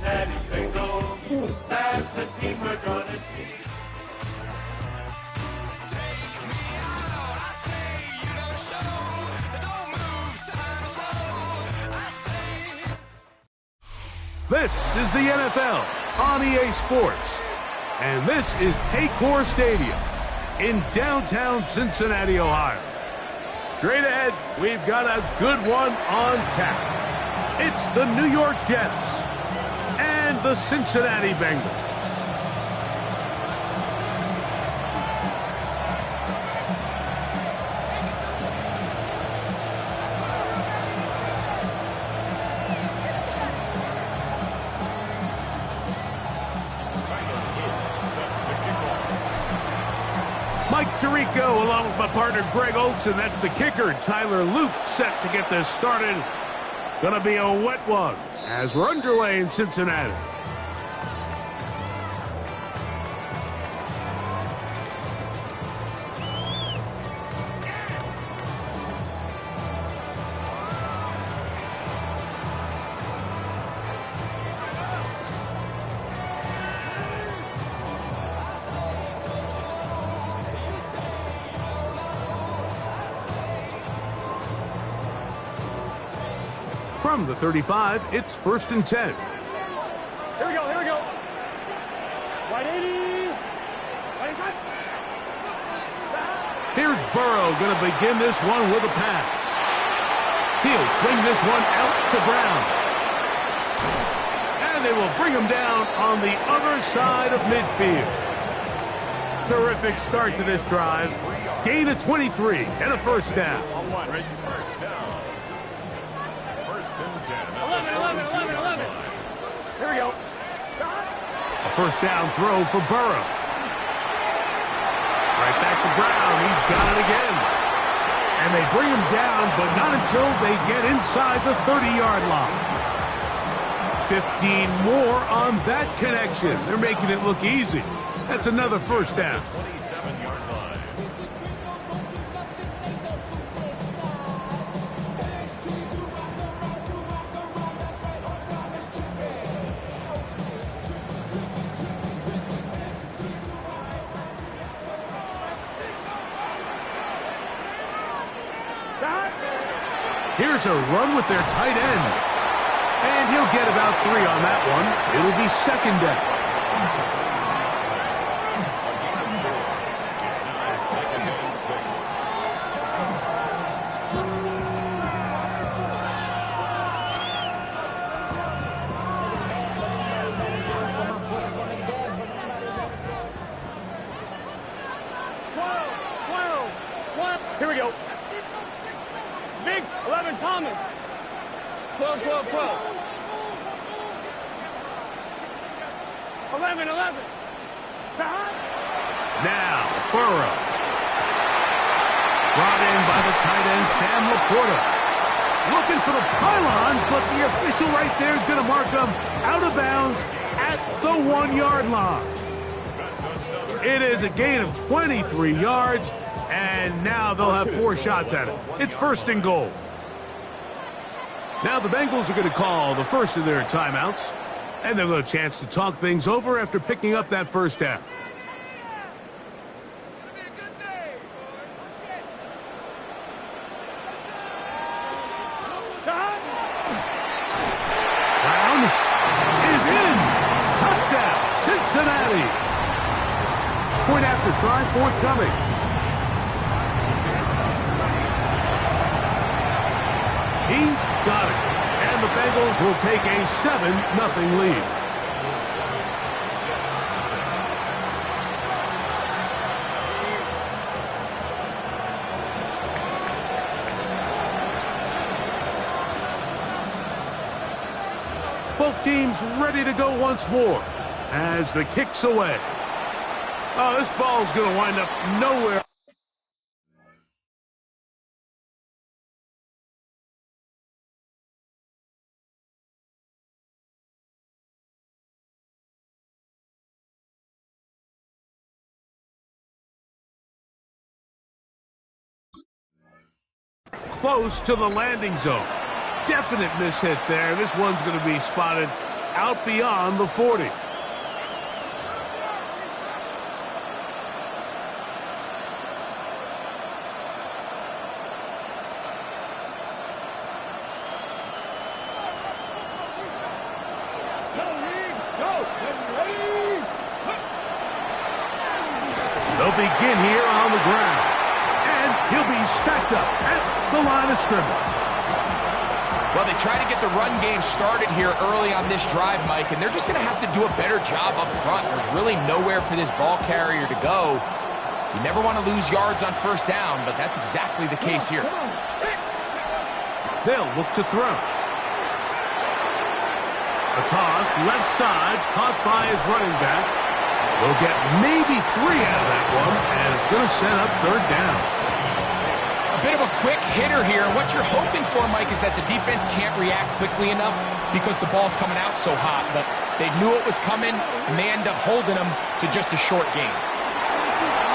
Cincinnati Bengals. That's the team we're gonna see. This is the NFL on EA Sports, and this is Paycor Stadium in downtown Cincinnati, Ohio. Straight ahead, we've got a good one on tap. It's the New York Jets and the Cincinnati Bengals. Mike Tirico along with my partner Greg Olson. That's the kicker. Tyler Luke set to get this started. Gonna be a wet one as we're underway in Cincinnati. From the 35, it's 1st and 10. Here we go, here we go. Right 80. Here's Burrow going to begin this one with a pass. He'll swing this one out to Brown. And they will bring him down on the other side of midfield. Terrific start to this drive. Gain of 23 and a first down. 11. Here we go. A first down throw for Burrow. Right back to Brown. He's got it again. And they bring him down, but not until they get inside the 30-yard line. 15 more on that connection. They're making it look easy. That's another first down. Here's a run with their tight end. And he'll get about 3 on that one. It'll be second down. Here we go. Big 11 Thomas. 12. 11. Now, Burrow. Brought in by the tight end, Sam Laporta. Looking for the pylon, but the official right there is going to mark him out of bounds at the 1-yard line. It is a gain of 23 yards, and now they'll have 4 shots at it. It's 1st and goal. Now the Bengals are going to call the first of their timeouts, and they'll have a chance to talk things over after picking up that first down. Brown is in. Touchdown, Cincinnati. Point after try forthcoming. He's got it. And the Bengals will take a 7-0 lead. Both teams ready to go once more as the kick's away. Oh, this ball's going to wind up nowhere. Close to the landing zone. Definite mishit there. This one's going to be spotted out beyond the 40. They'll begin here on the ground. And he'll be stacked up at the line of scrimmage. Well, they try to get the run game started here early on this drive, Mike, and they're just going to have to do a better job up front. There's really nowhere for this ball carrier to go. You never want to lose yards on first down, but that's exactly the case here. They'll look to throw. A toss, left side, caught by his running back. We'll get maybe 3 out of that one, and it's going to set up third down. A bit of a quick hitter here, and what you're hoping for, Mike, is that the defense can't react quickly enough because the ball's coming out so hot. But they knew it was coming, and they end up holding them to just a short gain.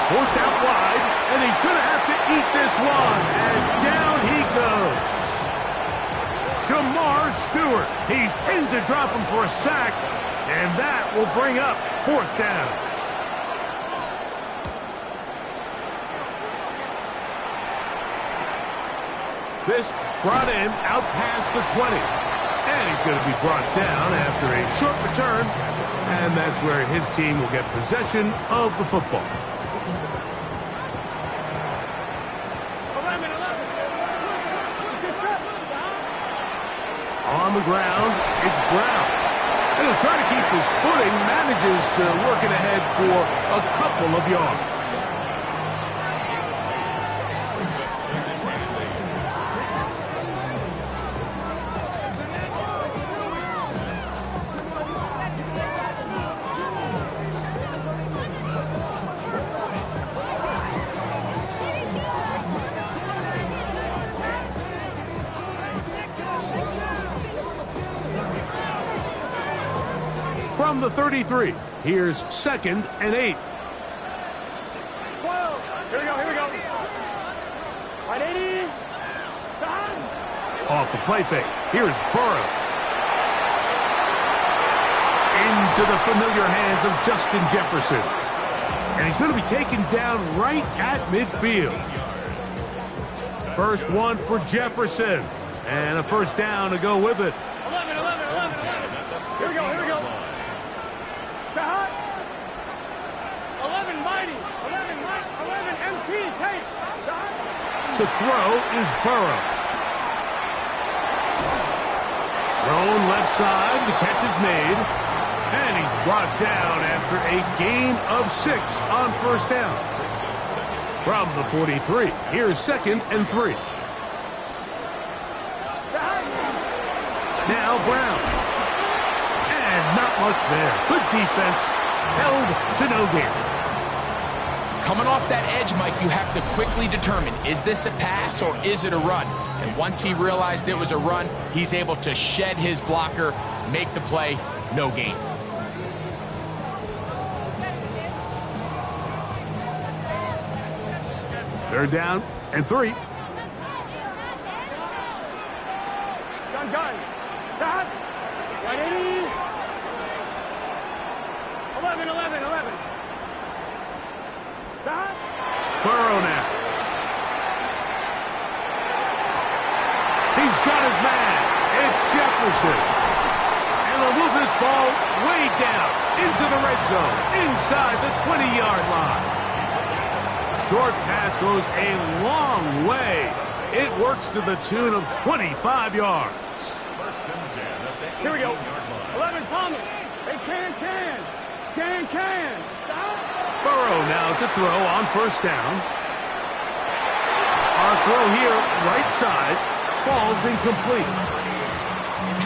Forced out wide, and he's going to have to eat this one, and down he goes. Shamar Stewart. He spins to drop him for a sack, and that will bring up fourth down. This brought in out past the 20. And he's going to be brought down after a short return. And that's where his team will get possession of the football. On the ground, it's Brown. And he'll try to keep his footing, manages to work it ahead for a couple of yards. From the 33, here's 2nd and 8. 12. Here we go. Right 80. Off the play fake, here's Burrow. Into the familiar hands of Justin Jefferson. And he's going to be taken down right at midfield. First one for Jefferson. And a first down to go with it. 11. Here we go. 11 mighty. 11 MT. Take. To throw is Burrow. Thrown left side, the catch is made. And he's brought down after a gain of 6 on first down. From the 43, here's 2nd and 3. Now Brown. And not much there. Good defense. Held to no gain. Coming off that edge, Mike, you have to quickly determine, is this a pass or is it a run? And once he realized it was a run, he's able to shed his blocker, make the play, no gain. Third down and 3. Gun. Stop. Right 80. 11. Stop. Burrow now. He's got his man. It's Jefferson. And they'll move this ball way down into the red zone, inside the 20-yard line. Short pass goes a long way. It works to the tune of 25 yards. Here we go. 11 Thomas. They can. Stop. Burrow now to throw on first down. Our throw here, right side, falls incomplete.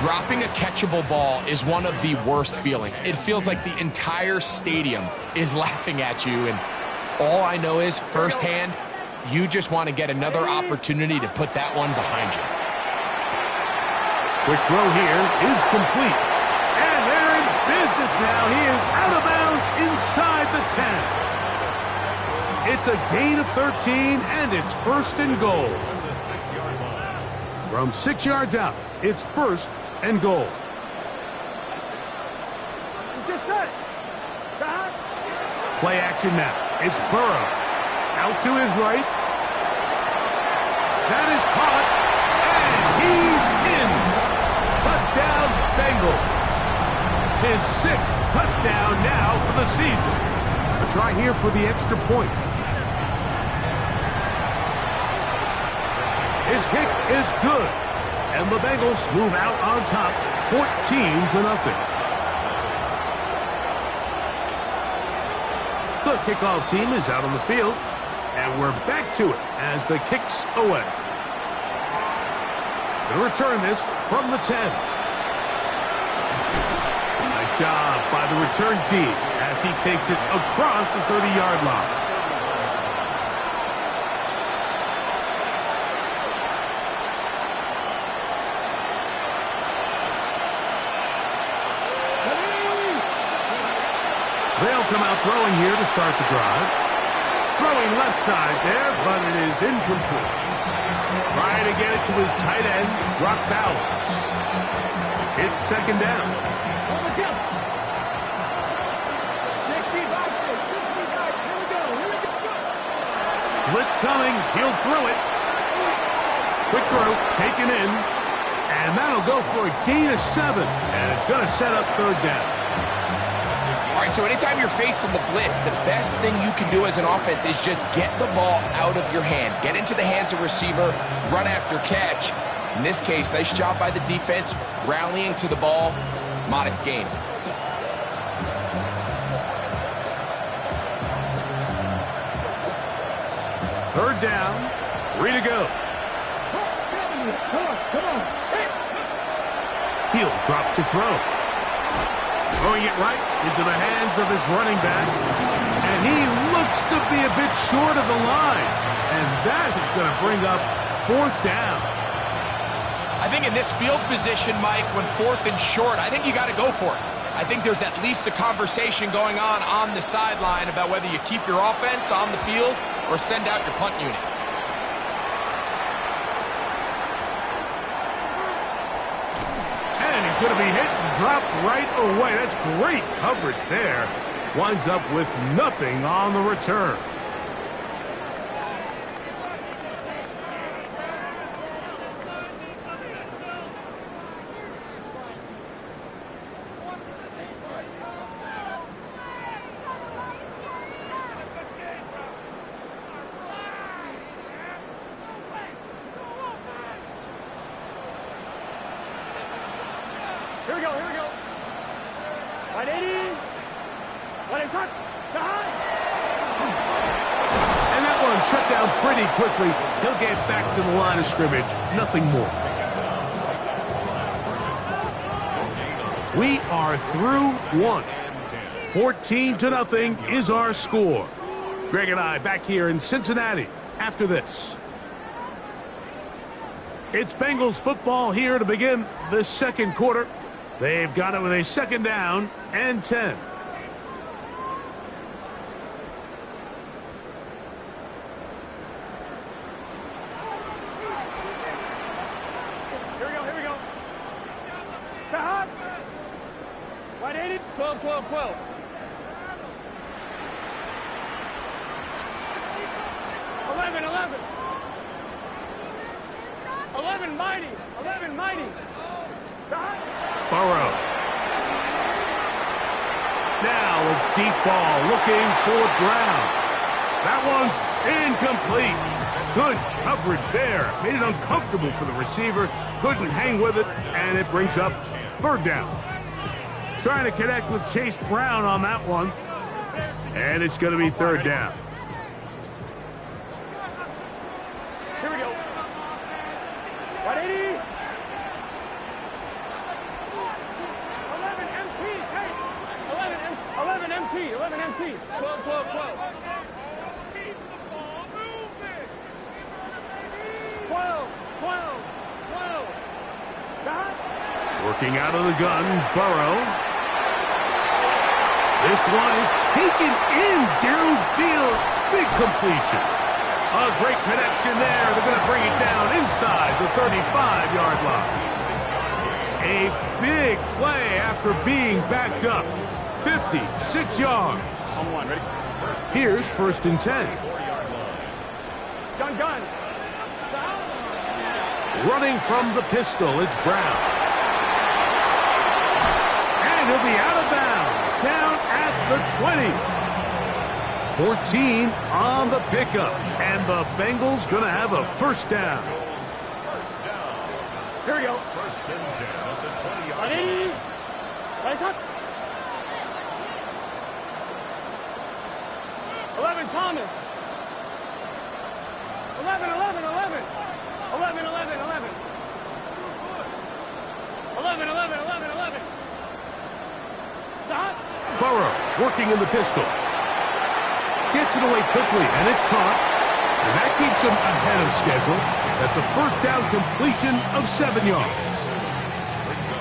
Dropping a catchable ball is one of the worst feelings. It feels like the entire stadium is laughing at you, and all I know is, firsthand, you just want to get another opportunity to put that one behind you. Quick throw here is complete. And they're in business now. He is out of bounds inside the 10. It's a gain of 13, and it's 1st and goal. From 6 yards out, it's 1st and goal. Just set. Back. Play action now. It's Burrow. Out to his right. That is caught. And he's in. Touchdown, Bengals. His 6th touchdown now for the season. A try here for the extra point. His kick is good. And the Bengals move out on top, 14-0. The kickoff team is out on the field, and we're back to it as the kick's away. Going to return this from the 10. Nice job by the return team as he takes it across the 30-yard line. They'll come out throwing here to start the drive. Throwing left side there, but it is incomplete. Trying to get it to his tight end, Brock Bowers. It's second down. Blitz coming. He'll throw it. Quick throw, taken in. And that'll go for a gain of 7. And it's going to set up third down. All right, so anytime you're facing the blitz, the best thing you can do as an offense is just get the ball out of your hand. Get into the hands of receiver, run after catch. In this case, nice job by the defense, rallying to the ball, modest gain. Third down, 3 to go. Come on. He'll drop to throw. Throwing it right into the hands of his running back. And he looks to be a bit short of the line. And that is going to bring up 4th down. I think in this field position, Mike, when 4th and short, I think you got to go for it. I think there's at least a conversation going on the sideline about whether you keep your offense on the field or send out your punt unit. And he's going to be hit and dropped right away. That's great coverage there. Winds up with nothing on the return. Here we go. 180. Let it touch. And that one shut down pretty quickly. He'll get back to the line of scrimmage. Nothing more. We are through one. 14-0 is our score. Greg and I back here in Cincinnati after this. It's Bengals football here to begin the second quarter. They've got it with a second down and 10. Here we go. Stop. 180. 12. 11 mighty. Stop. Burrow. Now a deep ball looking for Brown. That one's incomplete. Good coverage there. Made it uncomfortable for the receiver. Couldn't hang with it, and it brings up third down. Trying to connect with Chase Brown on that one. And it's going to be third down. Here we go. 180. 11 MT. 12. 12. Stop. Working out of the gun, Burrow. This one is taken in downfield. Big completion. A great connection there. They're going to bring it down inside the 35-yard line. A big play after being backed up. 56 yards. On one, ready? Here's 1st and 10. Gun. Running from the pistol, it's Brown. And he'll be out of bounds, down at the 20. 14 on the pickup, and the Bengals going to have a 1st down. Here we go. 1st and 10 at the 20-yard line. Ready? Right up. 11, Thomas. 11. Stop. Burrow working in the pistol. Gets it away quickly, and it's caught. And that keeps him ahead of schedule. That's a 1st down completion of 7 yards.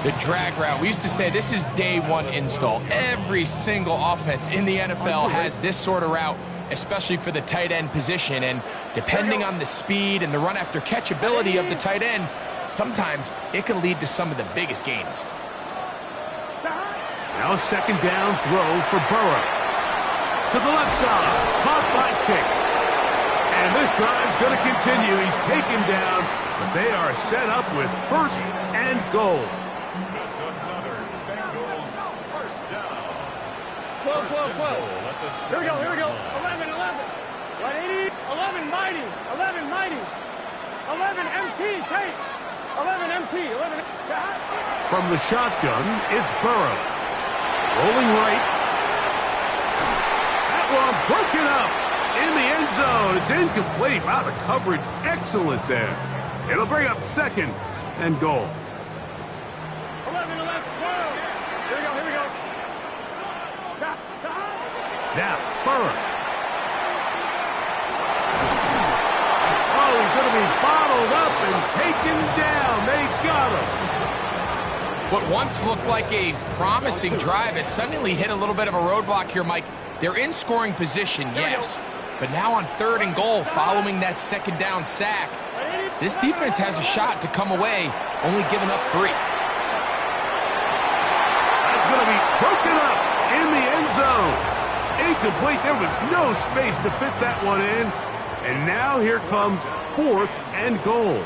The drag route. We used to say this is day one install. Every single offense in the NFL has this sort of route, especially for the tight end position. And depending on the speed and the run after catch ability of the tight end, sometimes it can lead to some of the biggest gains. Now a 2nd down throw for Burrow. To the left side, caught by Chase. And this drive's going to continue. He's taken down, but they are set up with 1st and goal. That's another Bengals 1st down. 12. Here we go. 11. 180. 11, mighty. 11, MT, take. 11, MT. 11. From the shotgun, it's Burrow. Rolling right. That one broken up in the end zone. It's incomplete. Wow, the coverage excellent there. It'll bring up 2nd and goal. 11. Here we go. Now, Burrow. Oh, he's going to be bottled up and taken down. They got him. What once looked like a promising drive has suddenly hit a little bit of a roadblock here, Mike. They're in scoring position, yes. But now on 3rd and goal, following that 2nd down sack, this defense has a shot to come away, only giving up 3. That's going to be broken up in the end zone. Incomplete. There was no space to fit that one in. And now here comes 4th and goal.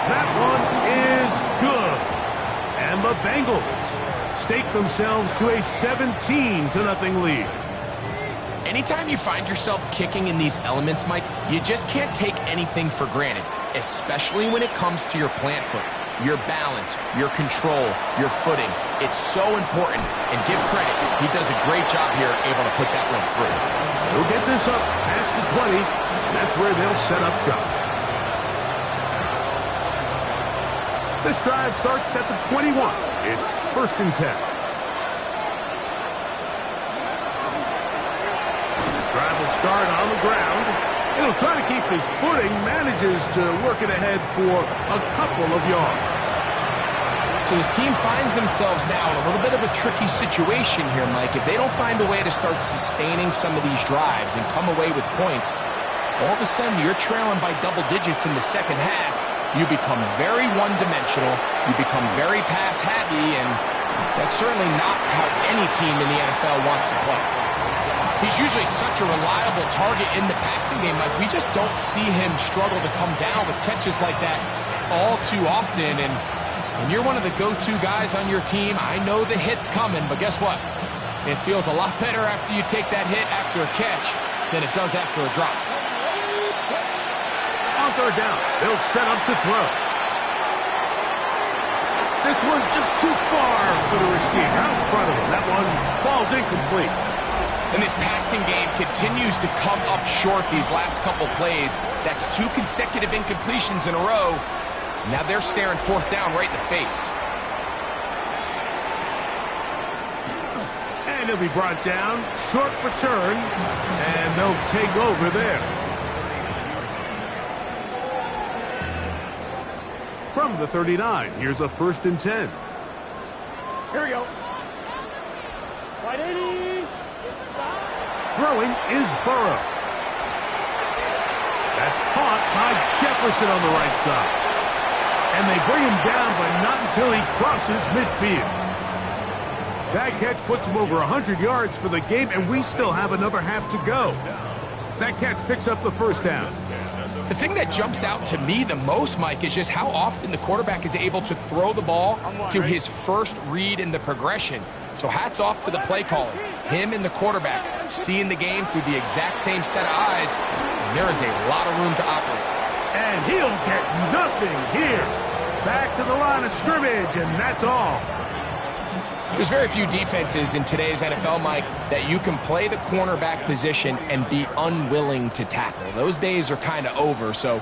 That one is good. And the Bengals stake themselves to a 17-0 lead. Anytime you find yourself kicking in these elements, Mike, you just can't take anything for granted, especially when it comes to your plant foot, your balance, your control, your footing. It's so important, and give credit, he does a great job here able to put that one through. He'll get this up past the 20, and that's where they'll set up shop. This drive starts at the 21. It's 1st and 10. Drive will start on the ground. He'll try to keep his footing, manages to work it ahead for a couple of yards. So his team finds themselves now in a little bit of a tricky situation here, Mike. If they don't find a way to start sustaining some of these drives and come away with points, all of a sudden you're trailing by double digits in the 2nd half. You become very one-dimensional, you become very pass-happy, and that's certainly not how any team in the NFL wants to play. He's usually such a reliable target in the passing game. Like, we just don't see him struggle to come down with catches like that all too often. And when you're one of the go-to guys on your team, I know the hit's coming, but guess what? It feels a lot better after you take that hit after a catch than it does after a drop. On 3rd down, they'll set up to throw. This one's just too far for the receiver out in front of him. That one falls incomplete. And this passing game continues to come up short these last couple plays. That's 2 consecutive incompletions in a row. Now they're staring 4th down right in the face. And he'll be brought down. Short return. And they'll take over there. From the 39, here's a 1st and 10. Here we go. 180. Throwing is Burrow. That's caught by Jefferson on the right side. And they bring him down, but not until he crosses midfield. That catch puts him over 100 yards for the game, and we still have another half to go. That catch picks up the first down. The thing that jumps out to me the most, Mike, is just how often the quarterback is able to throw the ball to his first read in the progression. So hats off to the play caller. Him and the quarterback seeing the game through the exact same set of eyes, and there is a lot of room to operate. And he'll get nothing here. Back to the line of scrimmage, and that's all. There's very few defenses in today's NFL, Mike, that you can play the cornerback position and be unwilling to tackle. Those days are kind of over, so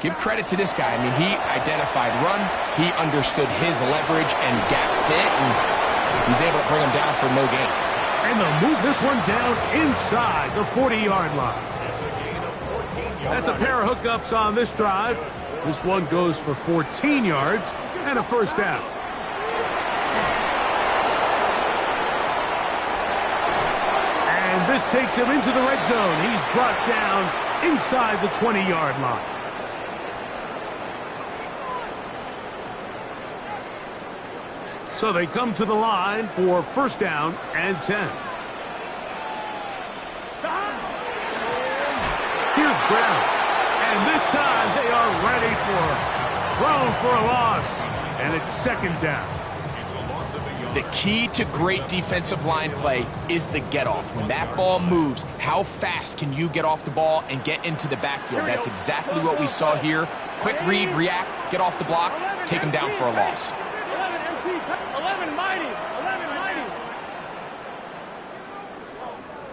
give credit to this guy. I mean, he identified run, he understood his leverage and gap fit, and he's able to bring him down for no gain. And they'll move this one down inside the 40-yard line. That's a pair of hookups on this drive. This one goes for 14 yards and a first down. And this takes him into the red zone. He's brought down inside the 20-yard line. So they come to the line for first down and 10. Here's Brown. And this time they are ready for him. Thrown for a loss. And it's second down. The key to great defensive line play is the get-off. When that ball moves, how fast can you get off the ball and get into the backfield? That's exactly what we saw here. Quick read, react, get off the block, take him down for a loss. 11 mighty.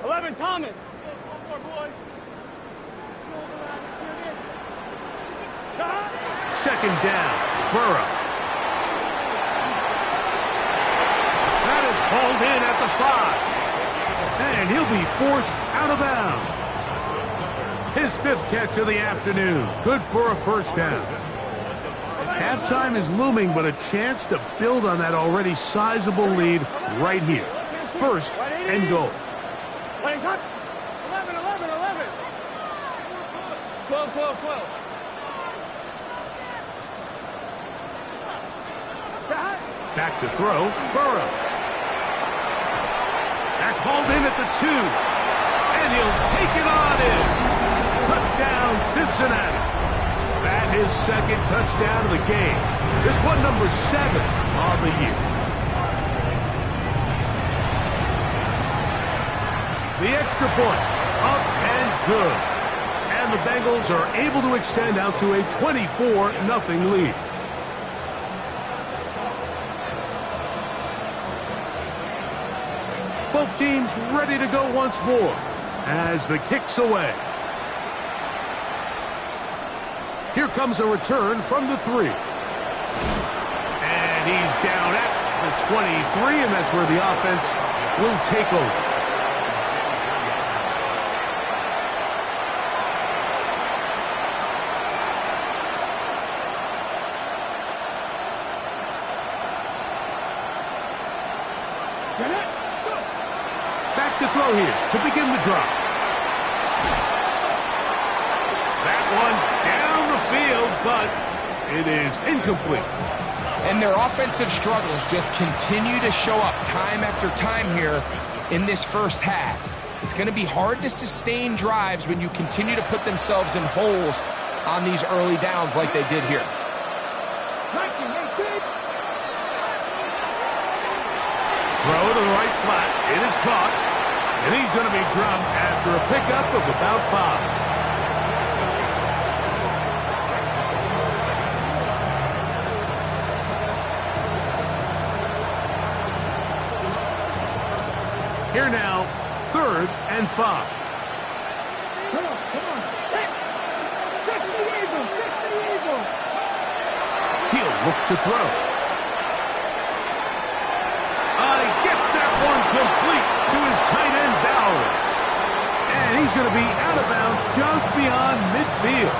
11 Thomas. Second down, Burrow. That is hauled in at the 5. And he'll be forced out of bounds. His 5th catch of the afternoon. Good for a first down. Halftime is looming, but a chance to build on that already sizable lead right here. First and goal. 11. 12. Back to throw, Burrow. That's hauled in at the 2. And he'll take it on in. Touchdown, Cincinnati. That his second touchdown of the game. This one number 7 on the year. The extra point, up and good. And the Bengals are able to extend out to a 24-0 lead. Both teams ready to go once more as the kick's away. Here comes a return from the 3. And he's down at the 23, and that's where the offense will take over. Back to throw here to begin the drive. That one down the field, but it is incomplete. And their offensive struggles just continue to show up time after time here in this first half. It's going to be hard to sustain drives when you continue to put themselves in holes on these early downs like they did here. Throw to the right flat. It is caught. And he's going to be dropped after a pickup of about 5. Here now, 3rd and 5. Come on. Fix the eagle. He'll look to throw. Gets that one complete to his tight end, Bowers. And he's going to be out of bounds just beyond midfield.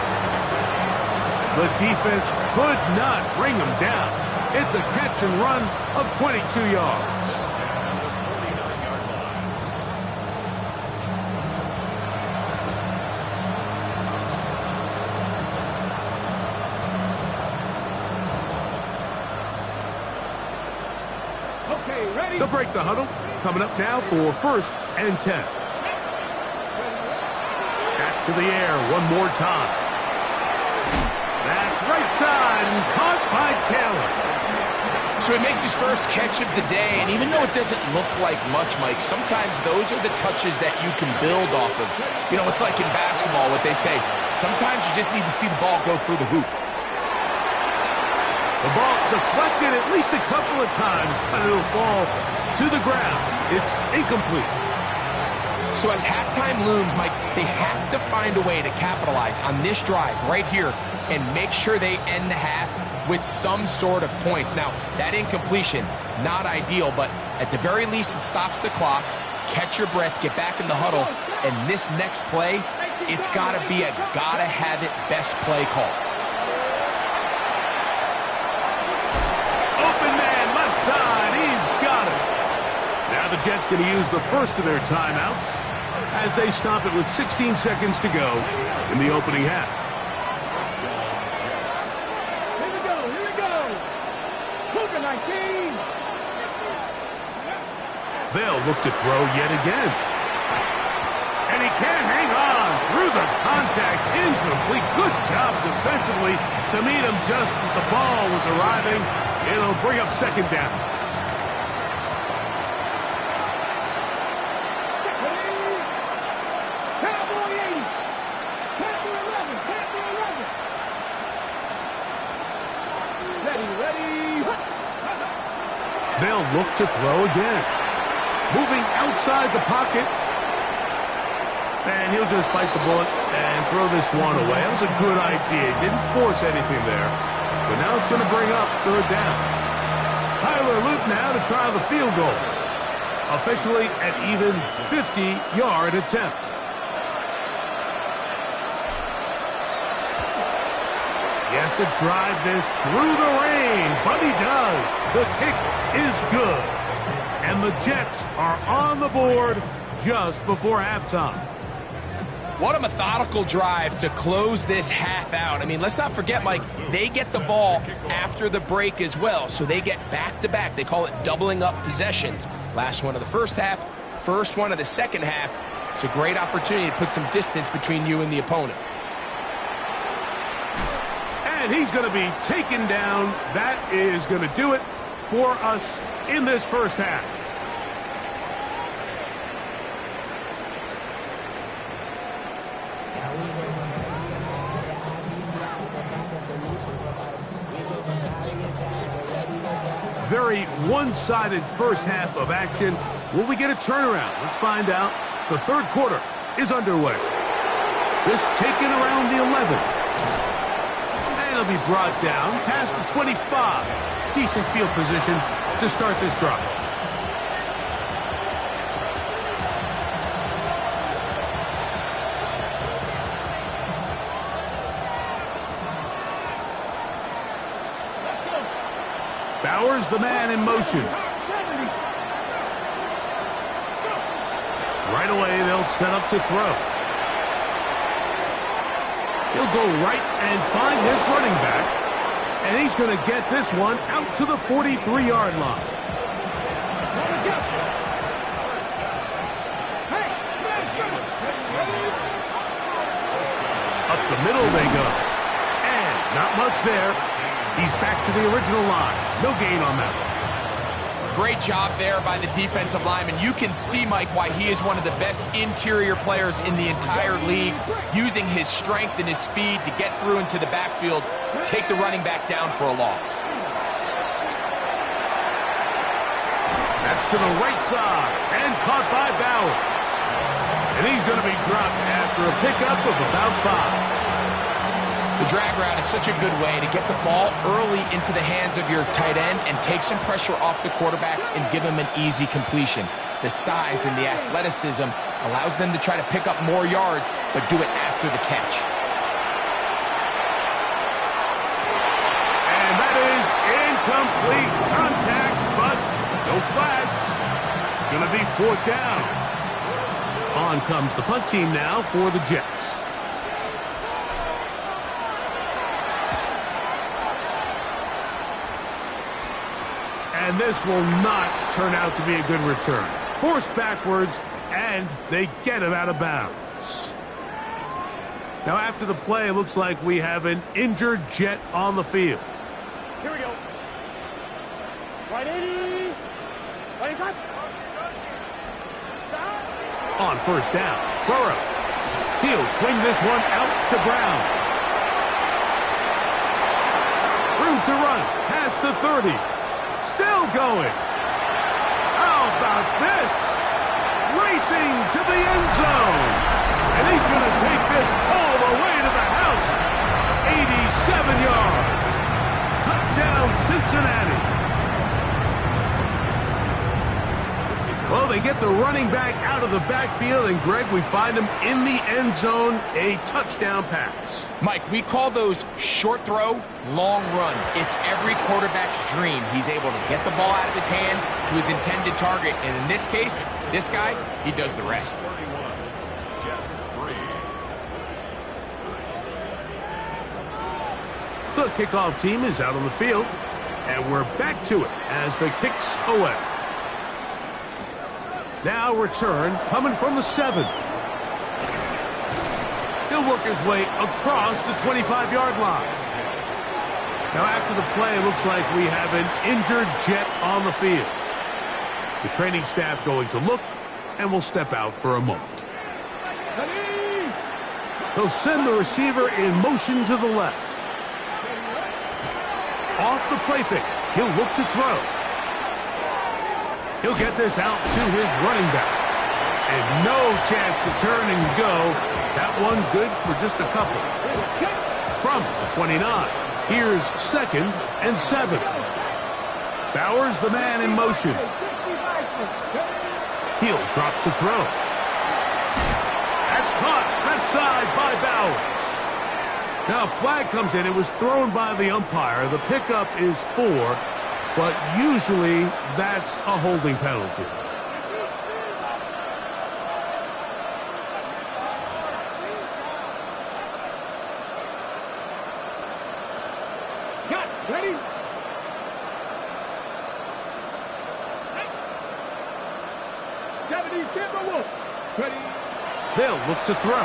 The defense could not bring him down. It's a catch and run of 22 yards. Okay, ready? They'll break the huddle. Coming up now for 1st and 10. Back to the air one more time. That's right side and caught by Taylor. So he makes his first catch of the day, and even though it doesn't look like much, Mike, sometimes those are the touches that you can build off of. You know, it's like in basketball, what they say, sometimes you just need to see the ball go through the hoop. The ball deflected at least a couple of times, but it'll fall to the ground. It's incomplete. So as halftime looms, Mike, they have to find a way to capitalize on this drive right here and make sure they end the half with some sort of points. Now, that incompletion, not ideal, but at the very least, it stops the clock. Catch your breath, get back in the huddle, and this next play, it's got to be a gotta-have-it best play call. Open man, left side, he's got it. Now the Jets going to use the first of their timeouts as they stop it with 16 seconds to go in the opening half. Here we go. Cougar 19. They'll look to throw yet again. And he can't hang on through the contact. Incomplete. Good job defensively to meet him just as the ball was arriving. It'll bring up 2nd down. They'll look to throw again. Moving outside the pocket. And he'll just bite the bullet and throw this one away. That was a good idea. Didn't force anything there. But now it's going to bring up 3rd down. Tyler Luke now to try the field goal. Officially an even 50-yard attempt. He has to drive this through the rain, but he does. The kick is good. And the Jets are on the board just before halftime. What a methodical drive to close this half out. I mean, let's not forget, Mike, they get the ball after the break as well, so they get back-to-back. They call it doubling up possessions. Last one of the first half, first one of the second half. It's a great opportunity to put some distance between you and the opponent. And he's going to be taken down. That is going to do it for us in this first half. Very one-sided first half of action. Will we get a turnaround? Let's find out. The 3rd quarter is underway. This taken around the 11. And it'll be brought down past the 25. Decent field position to start this drive. Bowers, the man in motion. Right away, they'll set up to throw. He'll go right and find his running back. And he's going to get this one out to the 43-yard line. Up the middle they go. And not much there. He's back to the original line. No gain on that one. Great job there by the defensive lineman. You can see, Mike, why he is one of the best interior players in the entire league, using his strength and his speed to get through into the backfield, take the running back down for a loss. That's to the right side and caught by Bowers. And he's going to be dropped after a pickup of about 5. The drag route is such a good way to get the ball early into the hands of your tight end and take some pressure off the quarterback and give him an easy completion. The size and the athleticism allows them to try to pick up more yards, but do it after the catch. And that is incomplete contact, but no flags. It's going to be 4th down. On comes the punt team now for the Jets. And this will not turn out to be a good return. Forced backwards, and they get it out of bounds. Now, after the play, it looks like we have an injured Jet on the field. Here we go. Right 80. Right shot. On first down, Burrow. He'll swing this one out to Brown. Room to run, past the 30. Still going. How about this? Racing to the end zone. And he's going to take this all the way to the house. 87 yards. Touchdown, Cincinnati. Well, they get the running back out of the backfield, and, Greg, we find him in the end zone, a touchdown pass. Mike, we call those short throw, long run. It's every quarterback's dream. He's able to get the ball out of his hand to his intended target, and in this case, this guy, he does the rest. The kickoff team is out on the field, and we're back to it as the kick's away. Now return coming from the 7. He'll work his way across the 25-yard line. Now after the play, it looks like we have an injured Jet on the field. The training staff going to look, and will step out for a moment. He'll send the receiver in motion to the left. Off the play fake, he'll look to throw. He'll get this out to his running back. And no chance to turn and go. That one good for just a couple. From the 29, here's 2nd and 7. Bowers the man in motion. He'll drop to throw. That's caught left side by Bowers. Now a flag comes in. It was thrown by the umpire. The pickup is 4. But usually, that's a holding penalty. Cut. Ready? Deputy Timber Wolf. Ready? They'll look to throw.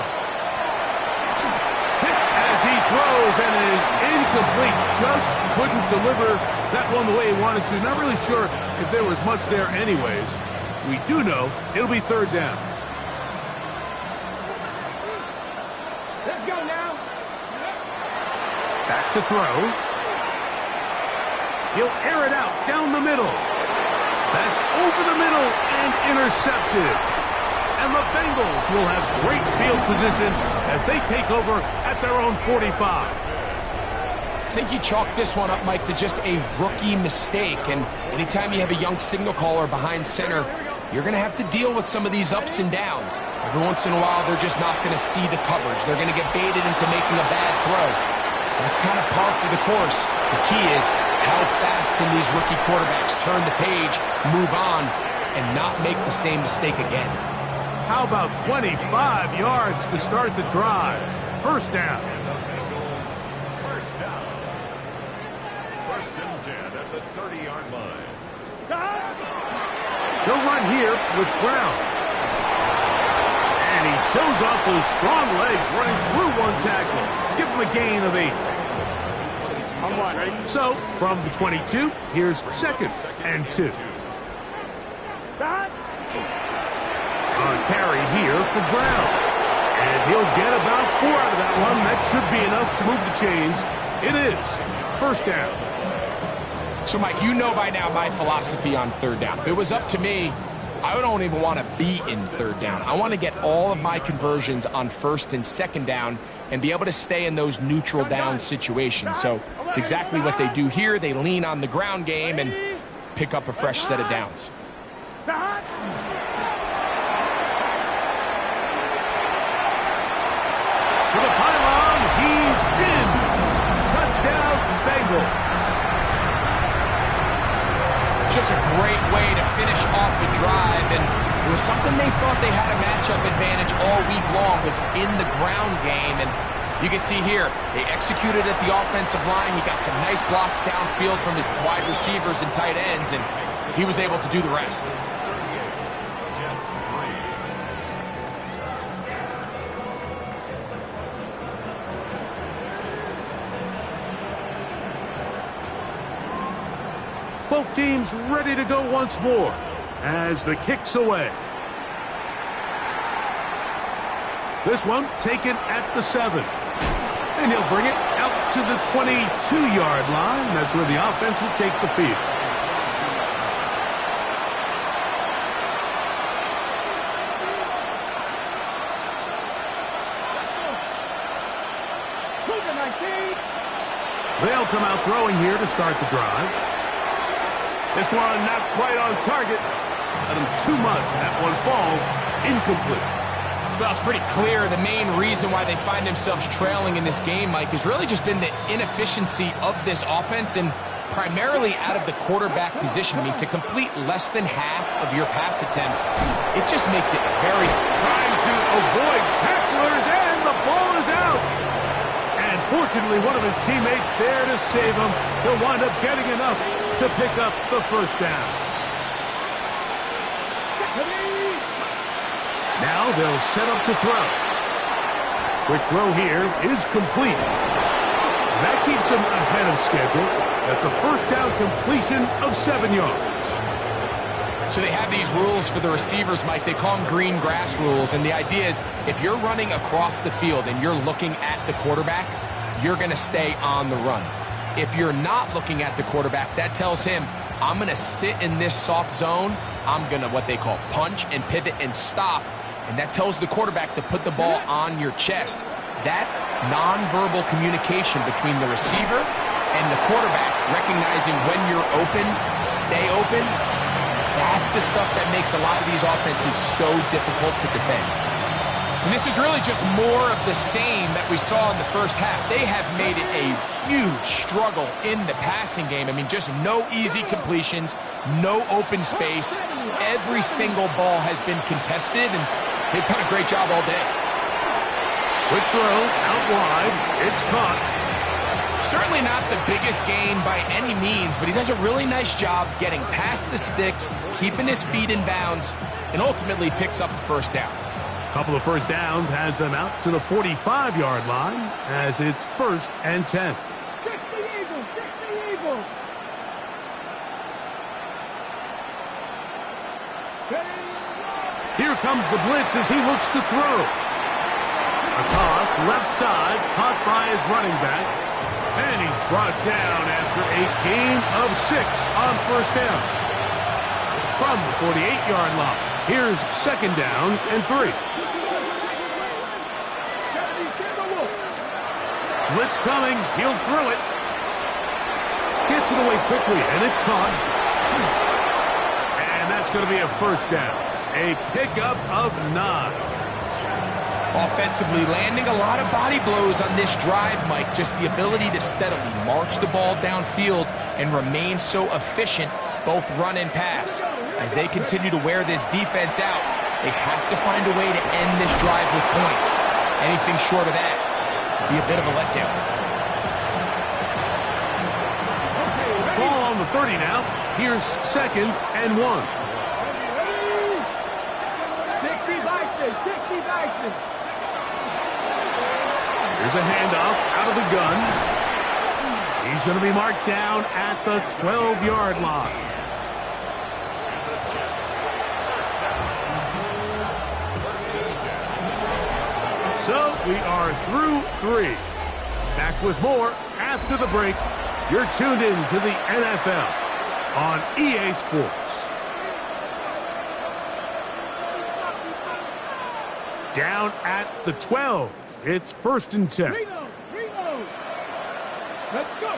Hit as he throws, and it is incomplete. Just couldn't deliver that one the way he wanted to. Not really sure if there was much there anyways. We do know it'll be 3rd down. Let's go now. Back to throw. He'll air it out down the middle. That's over the middle and intercepted. And the Bengals will have great field position as they take over at their own 45. I think you chalk this one up, Mike, to just a rookie mistake. And anytime you have a young signal caller behind center, you're going to have to deal with some of these ups and downs. Every once in a while, they're just not going to see the coverage. They're going to get baited into making a bad throw. That's kind of par for the course. The key is how fast can these rookie quarterbacks turn the page, move on, and not make the same mistake again. How about 25 yards to start the drive? 1st down. First and 10 at the 30-yard line. He'll run here with Brown. And he shows off those strong legs running through one tackle. Give him a gain of 8. I'm one, ready? So, from the 22, here's 2nd and 2. On carry here for Brown. And he'll get about 4 out of that one. That should be enough to move the chains. It is 1st down. So, Mike, you know by now my philosophy on 3rd down. If it was up to me, I don't even want to be in 3rd down. I want to get all of my conversions on 1st and 2nd down and be able to stay in those neutral down situations. So it's exactly what they do here. They lean on the ground game and pick up a fresh set of downs. To the pylon, he's in. Touchdown, Bengals. Just a great way to finish off the drive, and it was something they thought they had a matchup advantage all week long, was in the ground game, and You can see here, they executed at the offensive line. He got some nice blocks downfield from his wide receivers and tight ends, and he was able to do the rest. Both teams ready to go once more as the kick's away. This one taken at the 7. And he'll bring it out to the 22-yard line. That's where the offense will take the field. They'll come out throwing here to start the drive. This one not quite on target. Let him too much. That one falls incomplete. Well, it's pretty clear the main reason why they find themselves trailing in this game, Mike, has really just been the inefficiency of this offense and primarily out of the quarterback position. I mean, to complete less than half of your pass attempts, it just makes it very... Trying to avoid tacklers, and the ball is out. And fortunately, one of his teammates there to save him. He'll wind up getting enough to pick up the first down. Now they'll set up to throw. Quick throw here is complete. That keeps him ahead of schedule. That's a first down completion of 7 yards. So they have these rules for the receivers, Mike. They call them green grass rules. And the idea is if you're running across the field and you're looking at the quarterback, you're going to stay on the run. If you're not looking at the quarterback, that tells him, I'm going to sit in this soft zone. I'm going to what they call punch and pivot and stop. And that tells the quarterback to put the ball on your chest. That nonverbal communication between the receiver and the quarterback, recognizing when you're open, stay open, that's the stuff that makes a lot of these offenses so difficult to defend. And this is really just more of the same that we saw in the first half. They have made it a huge struggle in the passing game. I mean, just no easy completions, no open space. Every single ball has been contested, and they've done a great job all day. Quick throw, out wide, it's caught. Certainly not the biggest gain by any means, but he does a really nice job getting past the sticks, keeping his feet in bounds, and ultimately picks up the first down. Couple of first downs has them out to the 45-yard line as it's 1st and 10. Here comes the blitz as he looks to throw. A toss left side caught by his running back. And he's brought down after a gain of 6 on first down. From the 48-yard line, here's 2nd down and 3. Blitz coming, he'll throw it. Gets it away quickly, and it's caught. And that's going to be a first down. A pickup of 9. Offensively, landing a lot of body blows on this drive, Mike. Just the ability to steadily march the ball downfield and remain so efficient, both run and pass. As they continue to wear this defense out, they have to find a way to end this drive with points. Anything short of that would be a bit of a letdown. Ball on the 30 now. Here's 2nd and 1. 60 bases. Here's a handoff out of the gun. He's going to be marked down at the 12-yard line. So we are through 3. Back with more after the break. You're tuned in to the NFL on EA Sports. Down at the 12. It's 1st and 10. Let's go.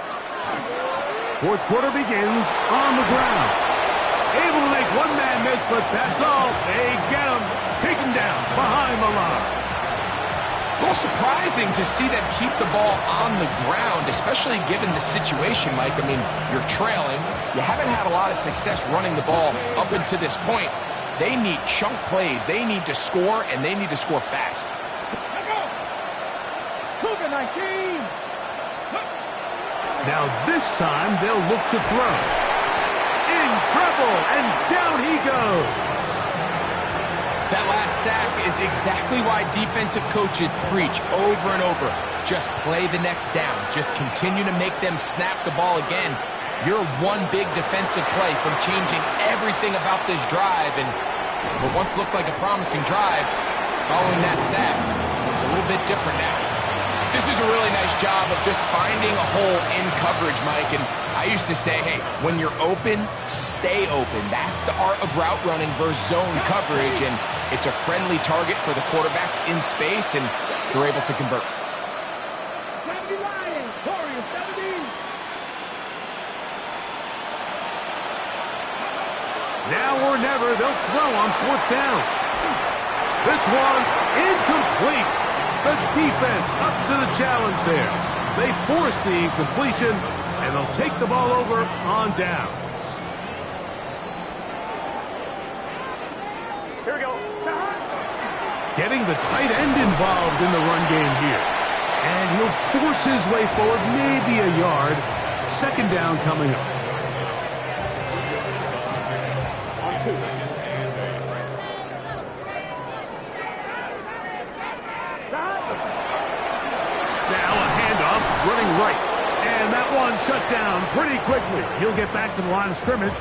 Fourth quarter begins on the ground. Able to make one man miss, but that's all. They get him taken down behind the line. A little surprising to see them keep the ball on the ground, especially given the situation, Mike. I mean, you're trailing. You haven't had a lot of success running the ball up until this point. They need chunk plays. They need to score, and they need to score fast. team. Now this time they'll look to throw. In trouble, and down he goes. That last sack is exactly why defensive coaches preach over and over. Just play the next down. Just continue to make them snap the ball again. You're one big defensive play from changing everything about this drive. And what once looked like a promising drive, following that sack, it's a little bit different now. This is a really nice job of just finding a hole in coverage, Mike. And I used to say, hey, when you're open, stay open. That's the art of route running versus zone coverage. And it's a friendly target for the quarterback in space, and they're able to convert. Now or never, they'll throw on fourth down. This one, incomplete. The defense up to the challenge there. They force the incompletion, and they'll take the ball over on downs. Here we go. Getting the tight end involved in the run game here. And he'll force his way forward, maybe a yard. Second down coming up. Running right, and that one shut down pretty quickly. He'll get back to the line of scrimmage,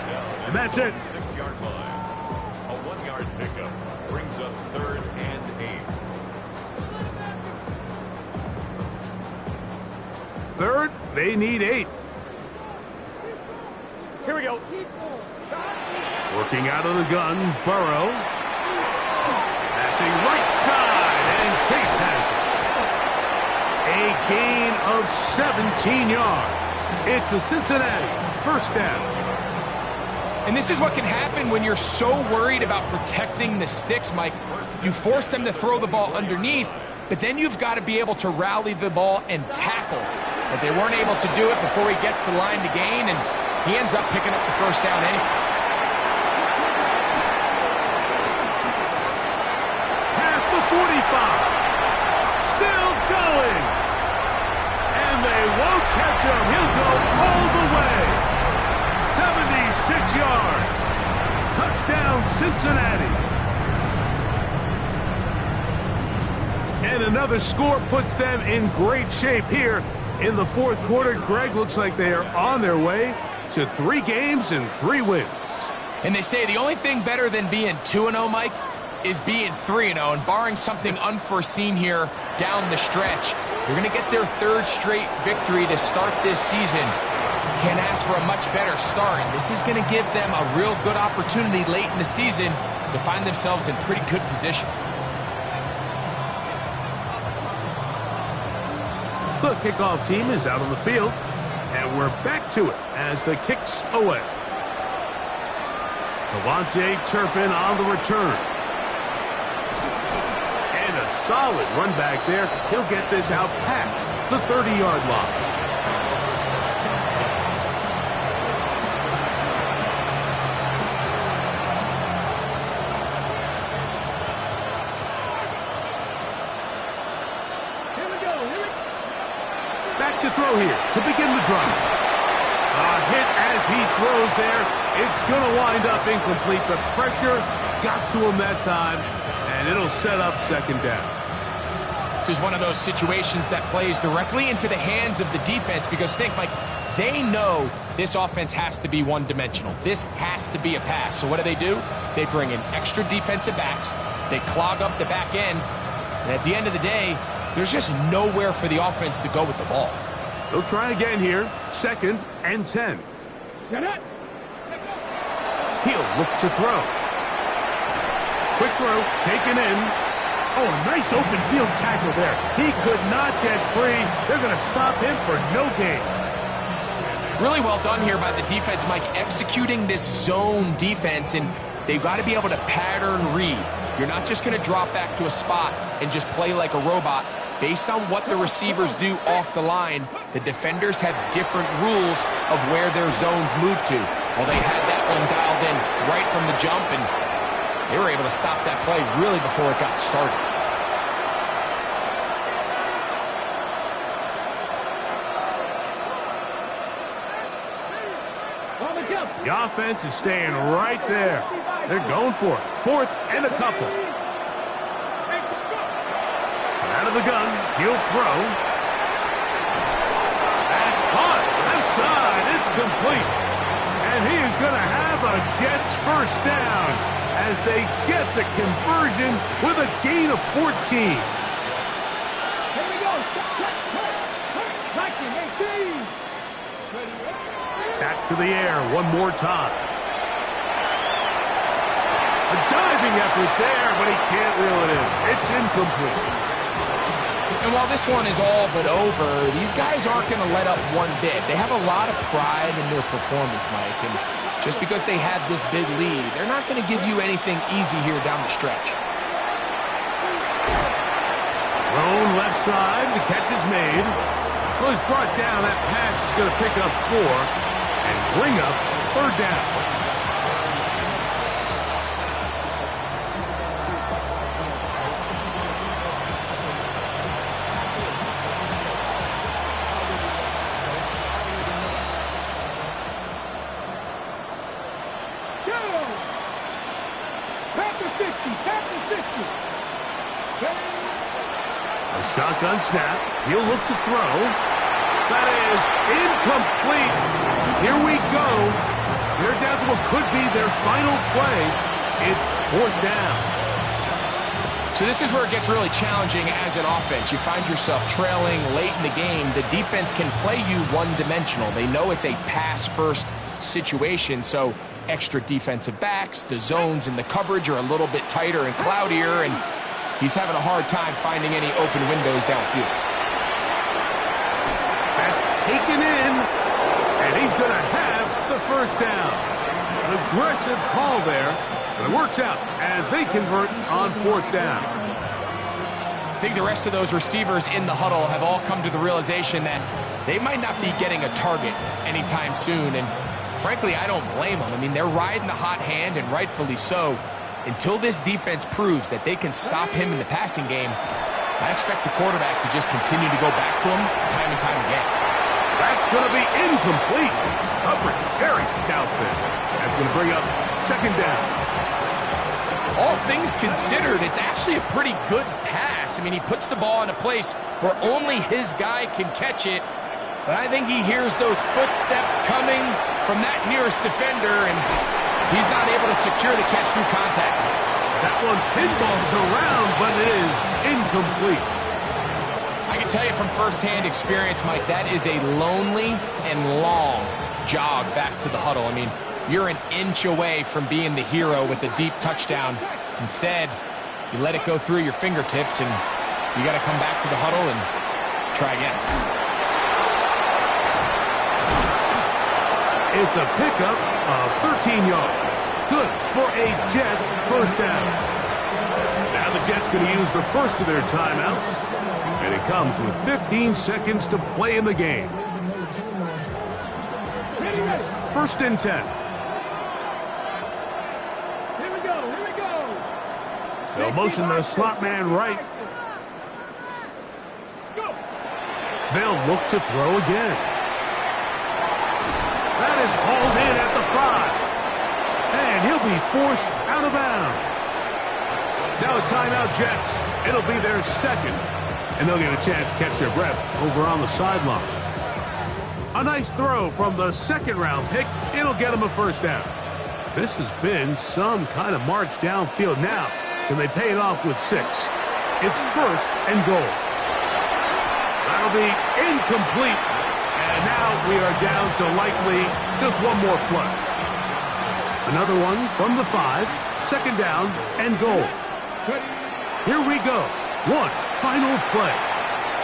and that's it. 6-yard line. A 1-yard pickup brings up 3rd and 8. Third, they need 8. Here we go. Working out of the gun, Burrow. Passing right side, and Chase has it. A gain of 17 yards. It's a Cincinnati first down. And this is what can happen when you're so worried about protecting the sticks, Mike. You force them to throw the ball underneath, but then you've got to be able to rally the ball and tackle. But they weren't able to do it before he gets the line to gain, and he ends up picking up the first down anyway. Past the 45. Still going. And they won't catch him. He'll go all the way. 76 yards. Touchdown, Cincinnati. And another score puts them in great shape here in the fourth quarter. Greg, looks like they are on their way to 3 games and 3 wins. And they say the only thing better than being 2-0, Mike, is being 3-0, and barring something unforeseen here down the stretch, they're going to get their 3rd straight victory to start this season. Can't ask for a much better start. This is going to give them a real good opportunity late in the season to find themselves in pretty good position. The kickoff team is out on the field, and we're back to it as the kick's away. Devontae Turpin on the return. And a solid run back there. He'll get this out past the 30-yard line. Back to throw here to begin the drive. A hit as he throws there. It's going to wind up incomplete. The pressure got to him that time, and it'll set up second down. This is one of those situations that plays directly into the hands of the defense because think, Mike, they know this offense has to be one-dimensional. This has to be a pass. So what do? They bring in extra defensive backs. They clog up the back end. And at the end of the day, there's just nowhere for the offense to go with the ball. They'll try again here. 2nd and 10. He'll look to throw. Quick throw, taken in. Oh, a nice open field tackle there. He could not get free. They're going to stop him for no gain. Really well done here by the defense, Mike, executing this zone defense, and they've got to be able to pattern read. You're not just going to drop back to a spot and just play like a robot. Based on what the receivers do off the line, the defenders have different rules of where their zones move to. Well, they had that one dialed in right from the jump, and they were able to stop that play really before it got started. The offense is staying right there. They're going for it. 4th and a couple. Out of the gun, he'll throw. That's caught. Left side, it's complete. And he is going to have a Jets first down as they get the conversion with a gain of 14. Back to the air one more time. A diving effort there, but he can't reel it in. It's incomplete. And while this one is all but over, these guys aren't going to let up one bit. They have a lot of pride in their performance, Mike. And just because they had this big lead, they're not going to give you anything easy here down the stretch. Thrown left side, the catch is made. So he's brought down. That pass is going to pick up 4 and bring up 3rd down. A shotgun snap. He'll look to throw. That is incomplete. Here we go. They're down to what could be their final play. It's 4th down. So this is where it gets really challenging as an offense. You find yourself trailing late in the game. The defense can play you one-dimensional. They know it's a pass-first situation, so extra defensive backs, the zones and the coverage are a little bit tighter and cloudier, and he's having a hard time finding any open windows downfield. That's taken in, and he's going to have the first down. An aggressive call there, but it works out as they convert on 4th down. I think the rest of those receivers in the huddle have all come to the realization that they might not be getting a target anytime soon, and frankly, I don't blame them. I mean, they're riding the hot hand, and rightfully so. Until this defense proves that they can stop him in the passing game, I expect the quarterback to just continue to go back to him time and time again. That's going to be incomplete. Coverage very stout there. That's going to bring up 2nd down. All things considered, it's actually a pretty good pass. I mean, he puts the ball in a place where only his guy can catch it. But I think he hears those footsteps coming from that nearest defender, and he's not able to secure the catch through contact. That one pinballs around, but it is incomplete. I can tell you from firsthand experience, Mike, that is a lonely and long jog back to the huddle. I mean, you're an inch away from being the hero with a deep touchdown. Instead, you let it go through your fingertips, and you got to come back to the huddle and try again. It's a pickup of 13 yards. Good for a Jets first down. Now the Jets going to use the first of their timeouts. And it comes with 15 seconds to play in the game. 1st and 10. Here we go. They'll motion the slot man right. Let's go. They'll look to throw again. That is hauled in at the 5. And he'll be forced out of bounds. Now a timeout, Jets. It'll be their 2nd. And they'll get a chance to catch their breath over on the sideline. A nice throw from the 2nd-round pick. It'll get them a first down. This has been some kind of march downfield. Now, can they pay it off with 6? It's 1st and goal. That'll be incomplete. And now we are down to likely just one more play. Another one from the 5. 2nd down and goal. Here we go. One final play.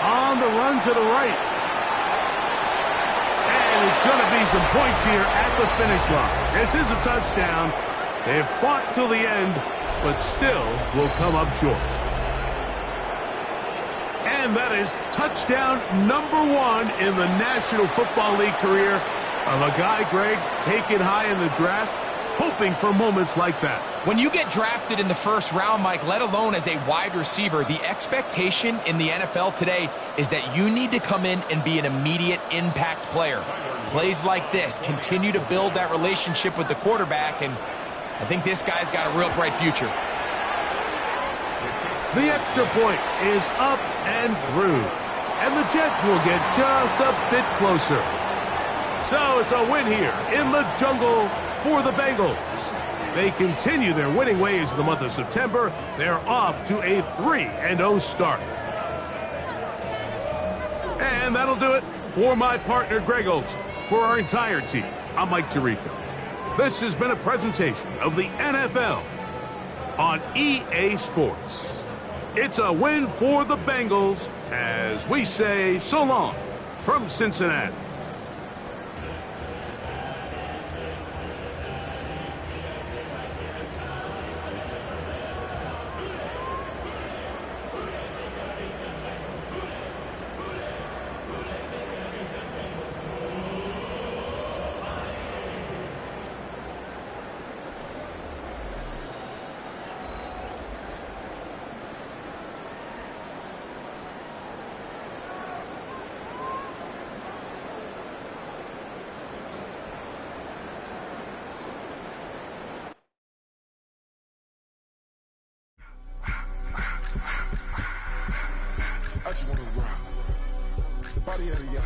On the run to the right. And it's going to be some points here at the finish line. This is a touchdown. They've fought till the end, but still will come up short. And that is touchdown number 1 in the National Football League career of a guy, Greg, taken high in the draft, hoping for moments like that. When you get drafted in the first round, Mike, let alone as a wide receiver, the expectation in the NFL today is that you need to come in and be an immediate impact player. Plays like this continue to build that relationship with the quarterback, and I think this guy's got a real bright future. The extra point is up and through, and the Jets will get just a bit closer. So it's a win here in the jungle for the Bengals. They continue their winning ways in the month of September. They're off to a 3-0 start. And that'll do it for my partner, Greg Olson. For our entire team, I'm Mike Tirico. This has been a presentation of the NFL on EA Sports. It's a win for the Bengals as we say so long from Cincinnati. I just wanna rock the body of the